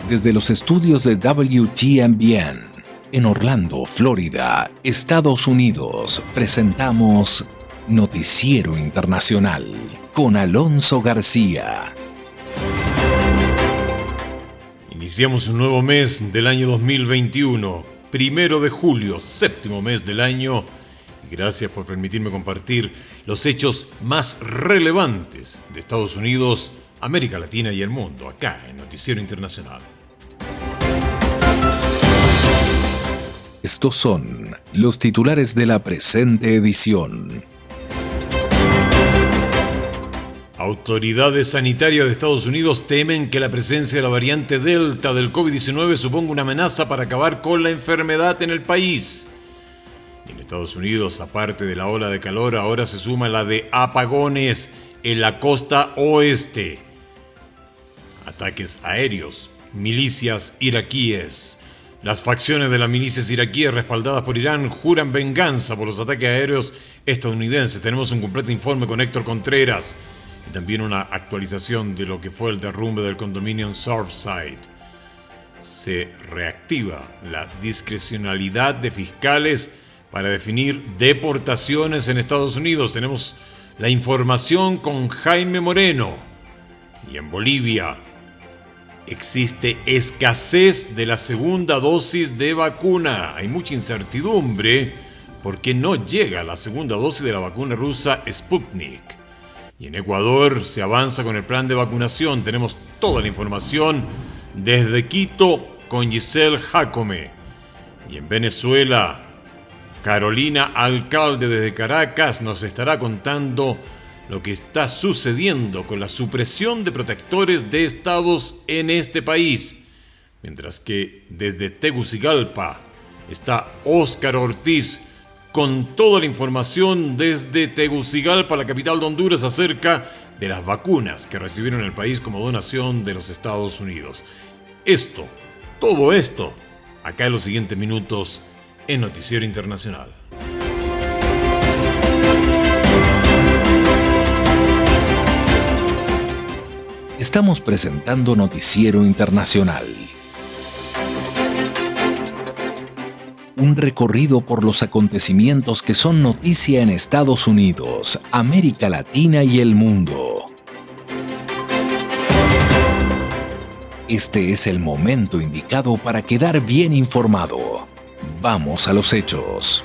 Desde los estudios de WTMBN en Orlando, Florida, Estados Unidos, presentamos Noticiero Internacional con Alonso García. Iniciamos un nuevo mes del año 2021, 1 de julio, séptimo mes del año. Y gracias por permitirme compartir los hechos más relevantes de Estados Unidos, América Latina y el mundo, acá en Noticiero Internacional. Estos son los titulares de la presente edición. Autoridades sanitarias de Estados Unidos temen que la presencia de la variante Delta del COVID-19 suponga una amenaza para acabar con la enfermedad en el país. Y en Estados Unidos, aparte de la ola de calor, ahora se suma la de apagones en la costa oeste. Ataques aéreos, milicias iraquíes. Las facciones de las milicias iraquíes respaldadas por Irán juran venganza por los ataques aéreos estadounidenses. Tenemos un completo informe con Héctor Contreras y también una actualización de lo que fue el derrumbe del condominio Surfside. Se reactiva la discrecionalidad de fiscales para definir deportaciones en Estados Unidos. Tenemos la información con Jaime Moreno. Y en Bolivia existe escasez de la segunda dosis de vacuna. Hay mucha incertidumbre porque no llega la segunda dosis de la vacuna rusa Sputnik. Y en Ecuador se avanza con el plan de vacunación. Tenemos toda la información desde Quito con Giselle Jacome. Y en Venezuela, Carolina Alcalde desde Caracas nos estará contando lo que está sucediendo con la supresión de protectores de estados en este país. Mientras que desde Tegucigalpa está Óscar Ortiz con toda la información desde Tegucigalpa, la capital de Honduras, acerca de las vacunas que recibieron el país como donación de los Estados Unidos. Todo esto, acá en los siguientes minutos en Noticiero Internacional. Estamos presentando Noticiero Internacional. Un recorrido por los acontecimientos que son noticia en Estados Unidos, América Latina y el mundo. Este es el momento indicado para quedar bien informado. Vamos a los hechos.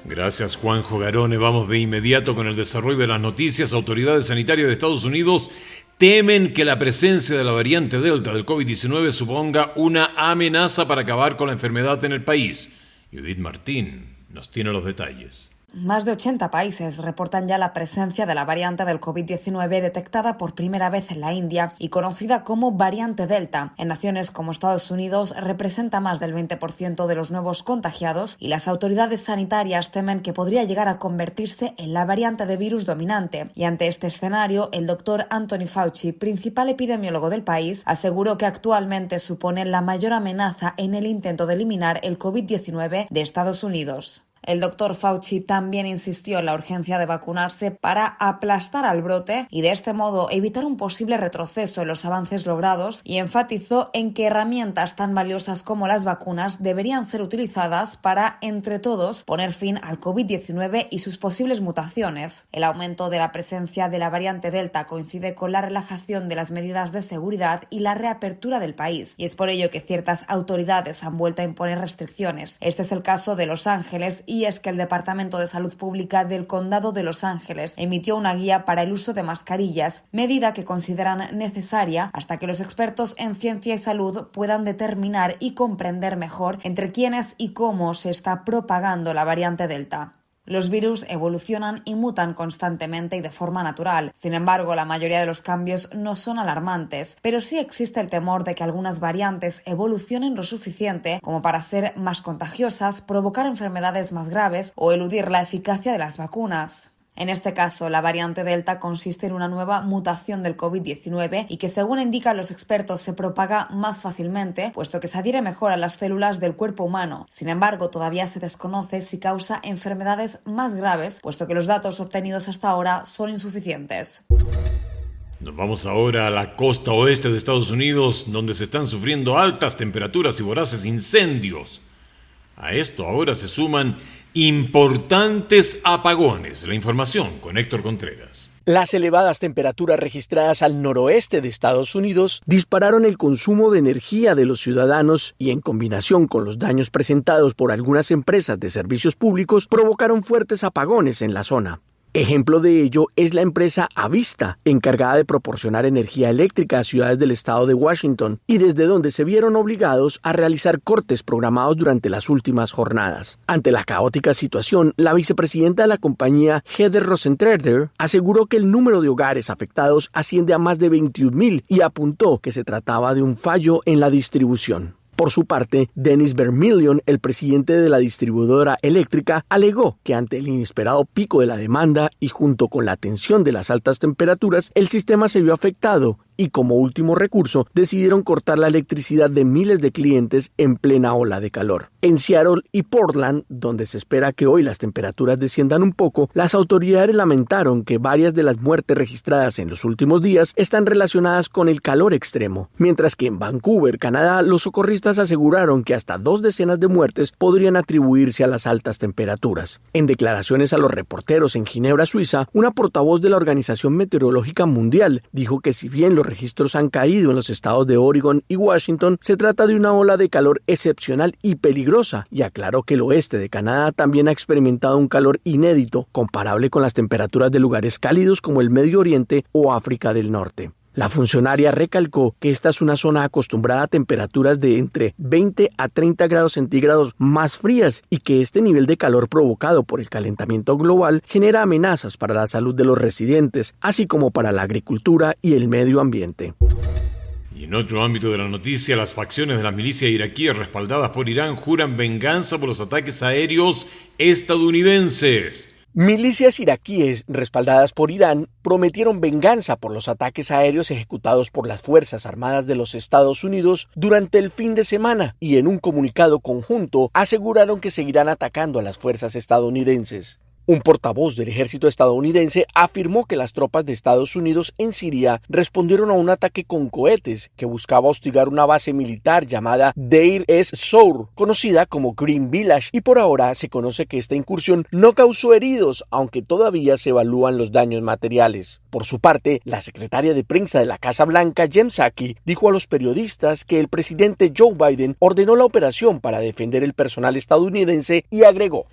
Gracias, Juanjo Garone. Vamos de inmediato con el desarrollo de las noticias. Autoridades sanitarias de Estados Unidos temen que la presencia de la variante Delta del COVID-19 suponga una amenaza para acabar con la enfermedad en el país. Judith Martín nos tiene los detalles. Más de 80 países reportan ya la presencia de la variante del COVID-19 detectada por primera vez en la India y conocida como variante Delta. En naciones como Estados Unidos representa más del 20% de los nuevos contagiados y las autoridades sanitarias temen que podría llegar a convertirse en la variante de virus dominante. Y ante este escenario, el doctor Anthony Fauci, principal epidemiólogo del país, aseguró que actualmente supone la mayor amenaza en el intento de eliminar el COVID-19 de Estados Unidos. El doctor Fauci también insistió en la urgencia de vacunarse para aplastar al brote y de este modo evitar un posible retroceso en los avances logrados, y enfatizó en que herramientas tan valiosas como las vacunas deberían ser utilizadas para, entre todos, poner fin al COVID-19 y sus posibles mutaciones. El aumento de la presencia de la variante Delta coincide con la relajación de las medidas de seguridad y la reapertura del país, y es por ello que ciertas autoridades han vuelto a imponer restricciones. Este es el caso de Los Ángeles, y es que el Departamento de Salud Pública del Condado de Los Ángeles emitió una guía para el uso de mascarillas, medida que consideran necesaria hasta que los expertos en ciencia y salud puedan determinar y comprender mejor entre quiénes y cómo se está propagando la variante Delta. Los virus evolucionan y mutan constantemente y de forma natural. Sin embargo, la mayoría de los cambios no son alarmantes, pero sí existe el temor de que algunas variantes evolucionen lo suficiente como para ser más contagiosas, provocar enfermedades más graves o eludir la eficacia de las vacunas. En este caso, la variante Delta consiste en una nueva mutación del COVID-19 y que, según indican los expertos, se propaga más fácilmente, puesto que se adhiere mejor a las células del cuerpo humano. Sin embargo, todavía se desconoce si causa enfermedades más graves, puesto que los datos obtenidos hasta ahora son insuficientes. Nos vamos ahora a la costa oeste de Estados Unidos, donde se están sufriendo altas temperaturas y voraces incendios. A esto ahora se suman importantes apagones. La información con Héctor Contreras. Las elevadas temperaturas registradas al noroeste de Estados Unidos dispararon el consumo de energía de los ciudadanos y, en combinación con los daños presentados por algunas empresas de servicios públicos, provocaron fuertes apagones en la zona. Ejemplo de ello es la empresa Avista, encargada de proporcionar energía eléctrica a ciudades del estado de Washington, y desde donde se vieron obligados a realizar cortes programados durante las últimas jornadas. Ante la caótica situación, la vicepresidenta de la compañía, Heather Rosentrader, aseguró que el número de hogares afectados asciende a más de 21,000 y apuntó que se trataba de un fallo en la distribución. Por su parte, Dennis Vermillion, el presidente de la distribuidora eléctrica, alegó que ante el inesperado pico de la demanda y junto con la tensión de las altas temperaturas, el sistema se vio afectado y como último recurso decidieron cortar la electricidad de miles de clientes en plena ola de calor. En Seattle y Portland, donde se espera que hoy las temperaturas desciendan un poco, las autoridades lamentaron que varias de las muertes registradas en los últimos días están relacionadas con el calor extremo, mientras que en Vancouver, Canadá, los socorristas aseguraron que hasta 2 decenas de muertes podrían atribuirse a las altas temperaturas. En declaraciones a los reporteros en Ginebra, Suiza, una portavoz de la Organización Meteorológica Mundial dijo que si bien los registros han caído en los estados de Oregon y Washington, se trata de una ola de calor excepcional y peligrosa, y aclaró que el oeste de Canadá también ha experimentado un calor inédito, comparable con las temperaturas de lugares cálidos como el Medio Oriente o África del Norte. La funcionaria recalcó que esta es una zona acostumbrada a temperaturas de entre 20 a 30 grados centígrados más frías y que este nivel de calor provocado por el calentamiento global genera amenazas para la salud de los residentes, así como para la agricultura y el medio ambiente. Y en otro ámbito de la noticia, las facciones de las milicias iraquíes respaldadas por Irán juran venganza por los ataques aéreos estadounidenses. Milicias iraquíes respaldadas por Irán prometieron venganza por los ataques aéreos ejecutados por las Fuerzas Armadas de los Estados Unidos durante el fin de semana y en un comunicado conjunto aseguraron que seguirán atacando a las fuerzas estadounidenses. Un portavoz del ejército estadounidense afirmó que las tropas de Estados Unidos en Siria respondieron a un ataque con cohetes que buscaba hostigar una base militar llamada Deir ez-Zor, conocida como Green Village, y por ahora se conoce que esta incursión no causó heridos, aunque todavía se evalúan los daños materiales. Por su parte, la secretaria de prensa de la Casa Blanca, Jen Psaki, dijo a los periodistas que el presidente Joe Biden ordenó la operación para defender el personal estadounidense y agregó: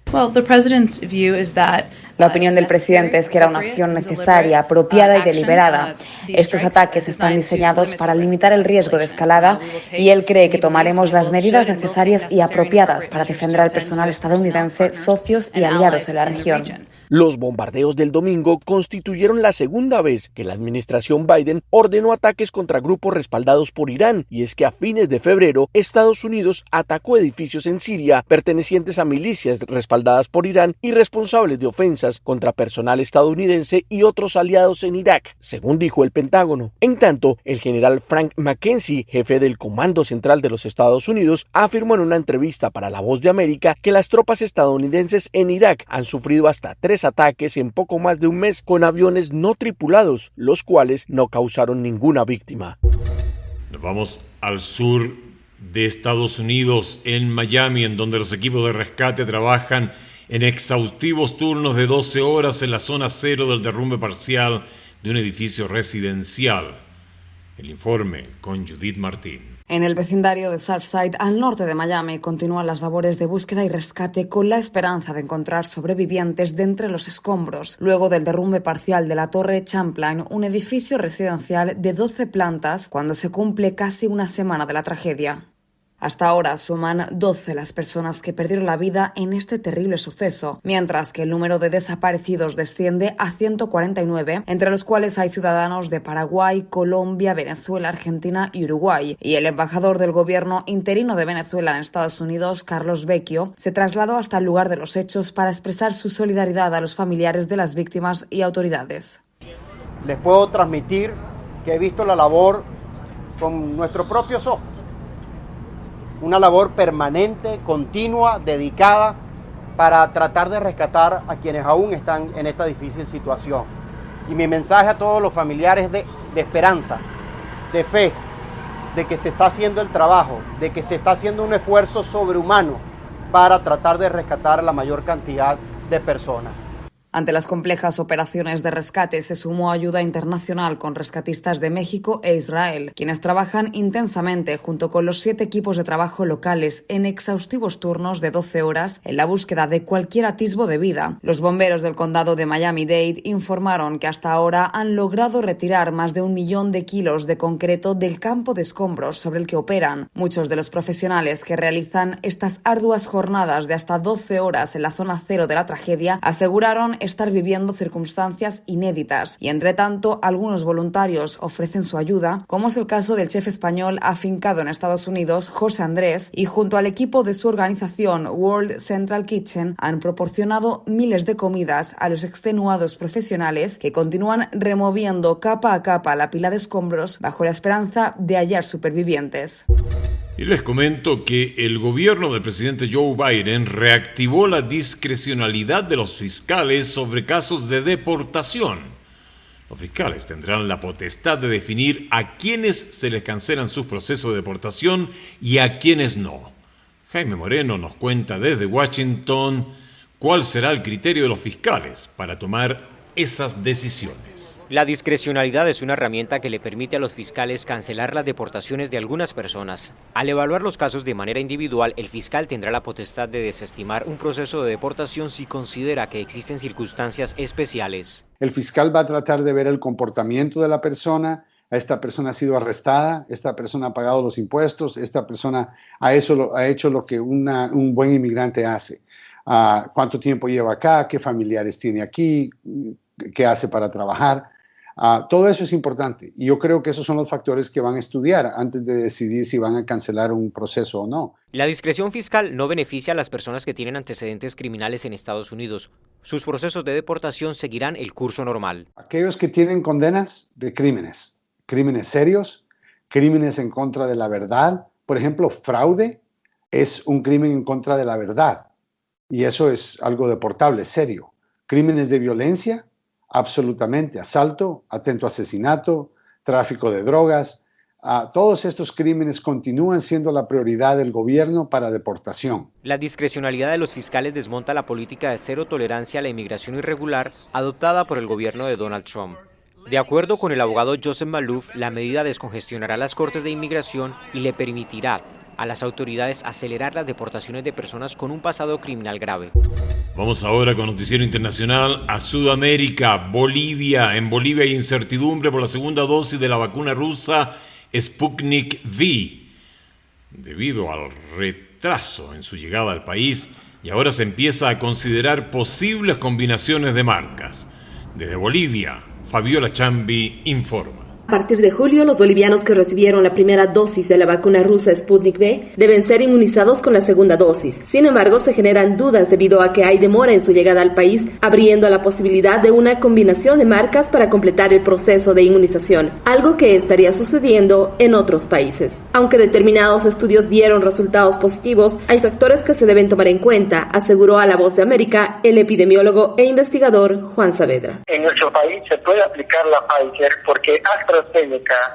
La opinión del presidente es que era una acción necesaria, apropiada y deliberada. Estos ataques están diseñados para limitar el riesgo de escalada y él cree que tomaremos las medidas necesarias y apropiadas para defender al personal estadounidense, socios y aliados en la región. Los bombardeos del domingo constituyeron la segunda vez que la administración Biden ordenó ataques contra grupos respaldados por Irán, y es que a fines de febrero Estados Unidos atacó edificios en Siria pertenecientes a milicias respaldadas por Irán y responsables de ofensas contra personal estadounidense y otros aliados en Irak, según dijo el Pentágono. En tanto, el general Frank McKenzie, jefe del Comando Central de los Estados Unidos, afirmó en una entrevista para La Voz de América que las tropas estadounidenses en Irak han sufrido hasta 3 ataques en poco más de un mes con aviones no tripulados, los cuales no causaron ninguna víctima. Nos vamos al sur de Estados Unidos, en Miami, en donde los equipos de rescate trabajan en exhaustivos turnos de 12 horas en la zona cero del derrumbe parcial de un edificio residencial. El informe con Judith Martín. En el vecindario de Surfside, al norte de Miami, continúan las labores de búsqueda y rescate con la esperanza de encontrar sobrevivientes de entre los escombros, luego del derrumbe parcial de la Torre Champlain, un edificio residencial de 12 plantas, cuando se cumple casi una semana de la tragedia. Hasta ahora suman 12 las personas que perdieron la vida en este terrible suceso, mientras que el número de desaparecidos desciende a 149, entre los cuales hay ciudadanos de Paraguay, Colombia, Venezuela, Argentina y Uruguay. Y el embajador del gobierno interino de Venezuela en Estados Unidos, Carlos Vecchio, se trasladó hasta el lugar de los hechos para expresar su solidaridad a los familiares de las víctimas y autoridades. Les puedo transmitir que he visto la labor con nuestros propios ojos. Una labor permanente, continua, dedicada para tratar de rescatar a quienes aún están en esta difícil situación. Y mi mensaje a todos los familiares de esperanza, de fe, de que se está haciendo el trabajo, de que se está haciendo un esfuerzo sobrehumano para tratar de rescatar a la mayor cantidad de personas. Ante las complejas operaciones de rescate se sumó ayuda internacional con rescatistas de México e Israel, quienes trabajan intensamente junto con los 7 equipos de trabajo locales en exhaustivos turnos de 12 horas en la búsqueda de cualquier atisbo de vida. Los bomberos del condado de Miami-Dade informaron que hasta ahora han logrado retirar más de 1 millón de kilos de concreto del campo de escombros sobre el que operan. Muchos de los profesionales que realizan estas arduas jornadas de hasta 12 horas en la zona cero de la tragedia aseguraron estar viviendo circunstancias inéditas y, entre tanto, algunos voluntarios ofrecen su ayuda, como es el caso del chef español afincado en Estados Unidos, José Andrés, y junto al equipo de su organización World Central Kitchen han proporcionado miles de comidas a los extenuados profesionales que continúan removiendo capa a capa la pila de escombros bajo la esperanza de hallar supervivientes. Y les comento que el gobierno del presidente Joe Biden reactivó la discrecionalidad de los fiscales sobre casos de deportación. Los fiscales tendrán la potestad de definir a quienes se les cancelan sus procesos de deportación y a quienes no. Jaime Moreno nos cuenta desde Washington cuál será el criterio de los fiscales para tomar esas decisiones. La discrecionalidad es una herramienta que le permite a los fiscales cancelar las deportaciones de algunas personas. Al evaluar los casos de manera individual, el fiscal tendrá la potestad de desestimar un proceso de deportación si considera que existen circunstancias especiales. El fiscal va a tratar de ver el comportamiento de la persona. Esta persona ha sido arrestada, esta persona ha pagado los impuestos, esta persona ha hecho lo que un buen inmigrante hace. ¿Cuánto tiempo lleva acá? ¿Qué familiares tiene aquí? ¿Qué hace para trabajar? Todo eso es importante y yo creo que esos son los factores que van a estudiar antes de decidir si van a cancelar un proceso o no. La discreción fiscal no beneficia a las personas que tienen antecedentes criminales en Estados Unidos. Sus procesos de deportación seguirán el curso normal. Aquellos que tienen condenas de crímenes serios, crímenes en contra de la verdad, por ejemplo, fraude es un crimen en contra de la verdad y eso es algo deportable, serio. Crímenes de violencia, absolutamente, asalto, atento asesinato, tráfico de drogas, todos estos crímenes continúan siendo la prioridad del gobierno para deportación. La discrecionalidad de los fiscales desmonta la política de cero tolerancia a la inmigración irregular adoptada por el gobierno de Donald Trump. De acuerdo con el abogado Joseph Maloof, la medida descongestionará las cortes de inmigración y le permitirá a las autoridades acelerar las deportaciones de personas con un pasado criminal grave. Vamos ahora con Noticiero Internacional a Sudamérica, Bolivia. En Bolivia hay incertidumbre por la segunda dosis de la vacuna rusa Sputnik V, debido al retraso en su llegada al país, y ahora se empieza a considerar posibles combinaciones de marcas. Desde Bolivia, Fabiola Chambi informa. A partir de julio, los bolivianos que recibieron la primera dosis de la vacuna rusa Sputnik V deben ser inmunizados con la segunda dosis. Sin embargo, se generan dudas debido a que hay demora en su llegada al país, abriendo la posibilidad de una combinación de marcas para completar el proceso de inmunización, algo que estaría sucediendo en otros países. Aunque determinados estudios dieron resultados positivos, hay factores que se deben tomar en cuenta, aseguró a La Voz de América el epidemiólogo e investigador Juan Saavedra. En nuestro país se puede aplicar la Pfizer porque AstraZeneca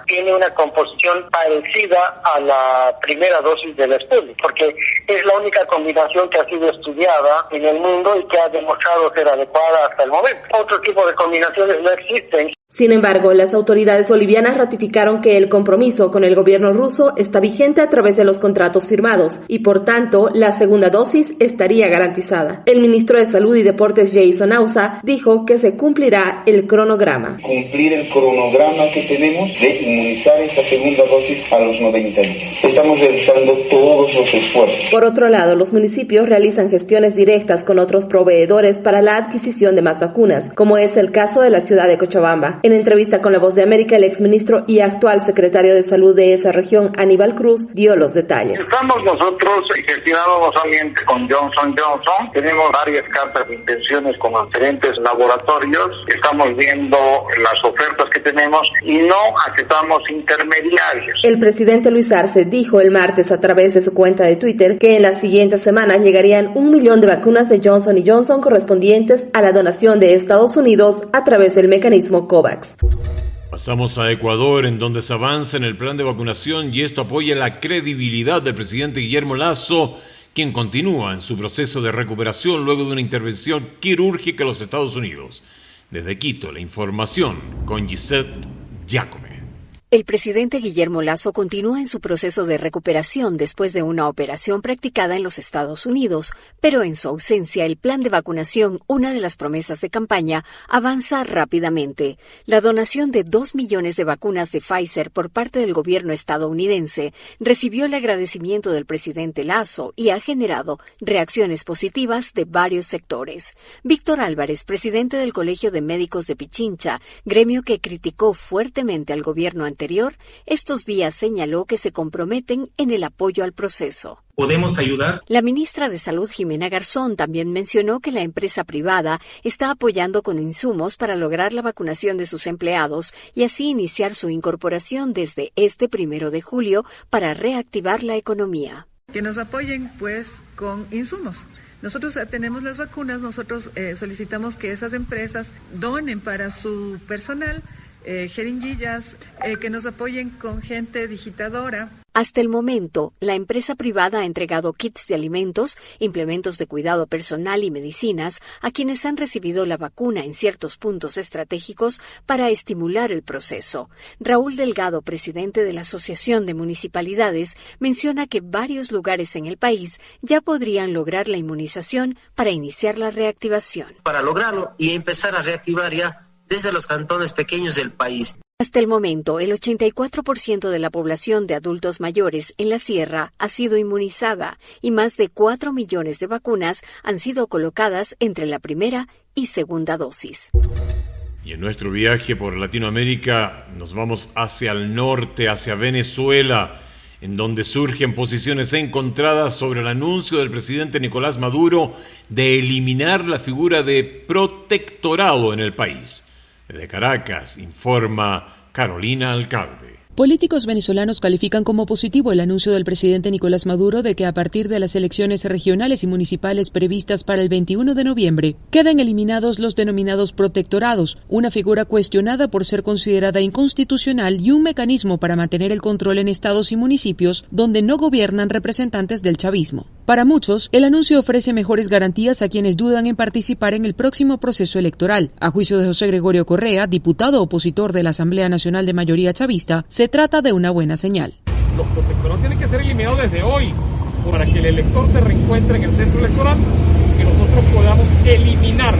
tiene una composición parecida a la primera dosis del Sputnik, porque es la única combinación que ha sido estudiada en el mundo y que ha demostrado ser adecuada hasta el momento. Otro tipo de combinaciones no existen. Sin embargo, las autoridades bolivianas ratificaron que el compromiso con el gobierno ruso está vigente a través de los contratos firmados y, por tanto, la segunda dosis estaría garantizada. El ministro de Salud y Deportes, Jason Ausa, dijo que se cumplirá el cronograma. Cumplir el cronograma que tenemos de inmunizar esta segunda dosis a los 90 días. Estamos realizando todos los esfuerzos. Por otro lado, los municipios realizan gestiones directas con otros proveedores para la adquisición de más vacunas, como es el caso de la ciudad de Cochabamba. En entrevista con La Voz de América, el exministro y actual secretario de Salud de esa región, Aníbal Cruz, dio los detalles. Estamos nosotros gestionando no solamente con Johnson & Johnson, tenemos varias cartas de intenciones con diferentes laboratorios, estamos viendo las ofertas que tenemos y no aceptamos intermediarios. El presidente Luis Arce dijo el martes a través de su cuenta de Twitter que en las siguientes semanas llegarían 1 millón de vacunas de Johnson & Johnson correspondientes a la donación de Estados Unidos a través del mecanismo COVAX. Pasamos a Ecuador, en donde se avanza en el plan de vacunación y esto apoya la credibilidad del presidente Guillermo Lasso, quien continúa en su proceso de recuperación luego de una intervención quirúrgica en los Estados Unidos. Desde Quito, la información con Gisette Giacome. El presidente Guillermo Lasso continúa en su proceso de recuperación después de una operación practicada en los Estados Unidos, pero en su ausencia el plan de vacunación, una de las promesas de campaña, avanza rápidamente. La donación de 2 millones de vacunas de Pfizer por parte del gobierno estadounidense recibió el agradecimiento del presidente Lasso y ha generado reacciones positivas de varios sectores. Víctor Álvarez, presidente del Colegio de Médicos de Pichincha, gremio que criticó fuertemente al gobierno anterior, estos días señaló que se comprometen en el apoyo al proceso. ¿Podemos ayudar? La ministra de Salud, Jimena Garzón, también mencionó que la empresa privada está apoyando con insumos para lograr la vacunación de sus empleados y así iniciar su incorporación desde este 1 de julio para reactivar la economía. Que nos apoyen, pues, con insumos. Nosotros tenemos las vacunas, nosotros solicitamos que esas empresas donen para su personal jeringuillas, que nos apoyen con gente digitadora. Hasta el momento, la empresa privada ha entregado kits de alimentos, implementos de cuidado personal y medicinas a quienes han recibido la vacuna en ciertos puntos estratégicos para estimular el proceso. Raúl Delgado, presidente de la Asociación de Municipalidades, menciona que varios lugares en el país ya podrían lograr la inmunización para iniciar la reactivación. Para lograrlo y empezar a reactivar ya desde los cantones pequeños del país. Hasta el momento, el 84% de la población de adultos mayores en la sierra ha sido inmunizada y más de 4 millones de vacunas han sido colocadas entre la primera y segunda dosis. Y en nuestro viaje por Latinoamérica nos vamos hacia el norte, hacia Venezuela, en donde surgen posiciones encontradas sobre el anuncio del presidente Nicolás Maduro de eliminar la figura de protectorado en el país. Desde Caracas, informa Carolina Alcalde. Políticos venezolanos califican como positivo el anuncio del presidente Nicolás Maduro de que a partir de las elecciones regionales y municipales previstas para el 21 de noviembre, quedan eliminados los denominados protectorados, una figura cuestionada por ser considerada inconstitucional y un mecanismo para mantener el control en estados y municipios donde no gobiernan representantes del chavismo. Para muchos, el anuncio ofrece mejores garantías a quienes dudan en participar en el próximo proceso electoral. A juicio de José Gregorio Correa, diputado opositor de la Asamblea Nacional de Mayoría Chavista, se trata de una buena señal. Los protectorados tienen que ser eliminados desde hoy para que el elector se reencuentre en el centro electoral y que nosotros podamos eliminar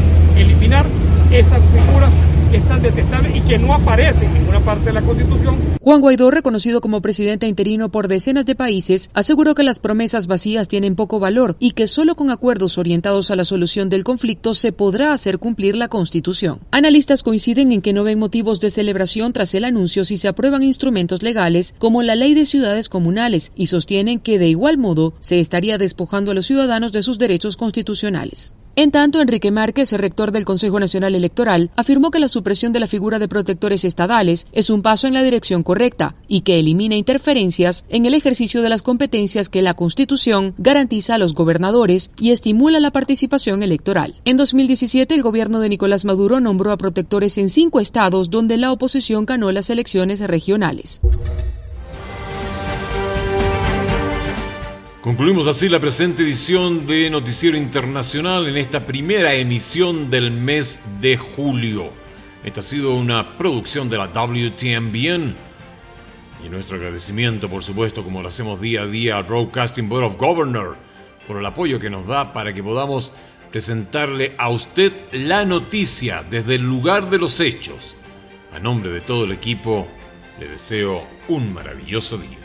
esa figura que es tan detestable y que no aparece en ninguna parte de la Constitución. Juan Guaidó, reconocido como presidente interino por decenas de países, aseguró que las promesas vacías tienen poco valor y que solo con acuerdos orientados a la solución del conflicto se podrá hacer cumplir la Constitución. Analistas coinciden en que no ven motivos de celebración tras el anuncio si se aprueban instrumentos legales como la Ley de Ciudades Comunales y sostienen que de igual modo se estaría despojando a los ciudadanos de sus derechos constitucionales. En tanto, Enrique Márquez, rector del Consejo Nacional Electoral, afirmó que la supresión de la figura de protectores estadales es un paso en la dirección correcta y que elimina interferencias en el ejercicio de las competencias que la Constitución garantiza a los gobernadores y estimula la participación electoral. En 2017, el gobierno de Nicolás Maduro nombró a protectores en 5 estados donde la oposición ganó las elecciones regionales. Concluimos así la presente edición de Noticiero Internacional en esta primera emisión del mes de julio. Esta ha sido una producción de la WTMBN y nuestro agradecimiento, por supuesto, como lo hacemos día a día al Broadcasting Board of Governors por el apoyo que nos da para que podamos presentarle a usted la noticia desde el lugar de los hechos. A nombre de todo el equipo, le deseo un maravilloso día.